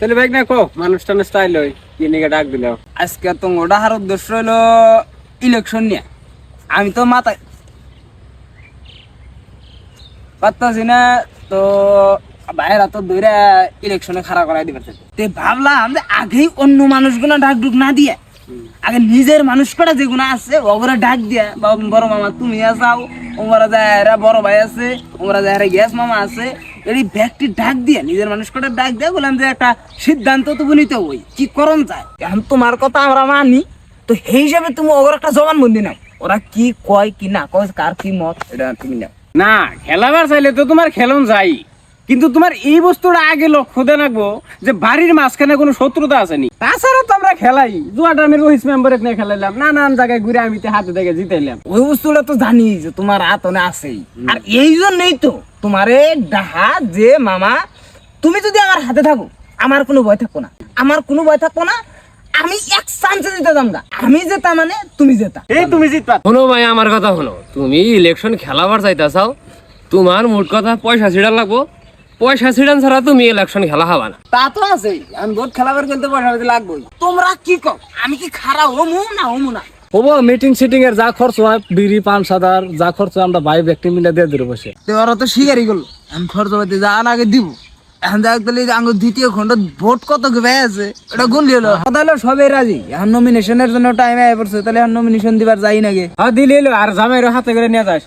তাহলে ভাই না কো মানুষ টানুষ তাইল কি নিয়ে ডাক দিল? আজকে তো ডাহার উদ্দেশ্য হলো ইলেকশন নিয়ে। আমি তো মাথায় পারতাছি না, তো বাইরে তো দূরে ইলেকশনে খাড়া করাই দিবে। তে ভাবলাম যে আগেই অন্য মানুষগুলো ডাক ডুক না দিয়ে আগে নিজের মানুষ কটা যেগুলো আছে ওগুলো ডাক দিয়া, বড় মামা তুমি আসাও, ওমরা যায় বড় ভাই আছে, ওমরা যায় গ্যাস মামা আছে, এই ব্যক্তি ডাক দিয়া নিজের মানুষ কটা ডাক দিয়া বললাম যে একটা সিদ্ধান্ত তো নিতে হই কি করণ চায়। এখন তোমার কথা আমরা মানি, তো সেই হিসাবে তুমি ওগুলো একটা জবানবন্দি নাও, ওরা কি কয় কি না কয়, কার কি মত এটা তুমি নাও। না খেলাবার চাইলে তো তোমার খেলন যাই, কিন্তু তোমার এই বস্তুটা আগে লক্ষ্য দিয়ে রাখবো যে বাড়ির মাঝখানে কোনো শত্রুতা আসেনি। তাছাড়া তো আমরা খেলাই জুয়াটা আমি রোহিত মেম্বার নিয়ে খেলাইলাম, নানান জায়গায় ঘুরে আমি হাতে দেখে জিতাইলাম। ওই বস্তুটা তো জানি যে তোমার আতনে আছেই, আর এই জন্যই তো তোমারে ডাহা যে মামা তুমি যদি আমার হাতে থাকো আমার কোনো ভয় থাকবো না, আমার কোনো ভয় থাকবো না। আমি এক চান্সে জিতে যাম গা, আমি জেতা মানে তুমি জেতা। এই তুমি জিতবা। শোনো ভাই আমার কথা শোনো, তুমি ইলেকশন খেলাবার চাইতে চাও, তোমার মোট কথা পয়সা ছিড়ান লাগবো, পয়সা ছিড়ান ছাড়া তুমি ইলেকশন খেলা হবা না। তা তো আছে, আমি ভোট খেলাবার খেলতে পয়সা দিতে লাগবোই। তোমরা কি কও, আমি কি খারাপ হমু না হমু না? হবো মিটিং সিটিং এর যা খরচ হয়, বিড়ি পান সাদার যা খরচ হয়, আমরা ভাই ব্যক্তি মিলে দিয়ে দিতে বসে। তো ওরা তো শিকারই করলো, আমি খরচ পাতি যা আগে দিব। এখন দেখ তাহলে আঙ্গুর দ্বিতীয় খন্ড ভোট কত ভাই আছে এটা গুনলি হলো, কথা হলো সবাই রাজি। এখন নমিনেশনের জন্য টাইম আয় পড়ছে, তাহলে এখন নমিনেশন দিবার যাই নাকি? দিলে আর জামাইয়ের হাতে করে নিয়ে যাস।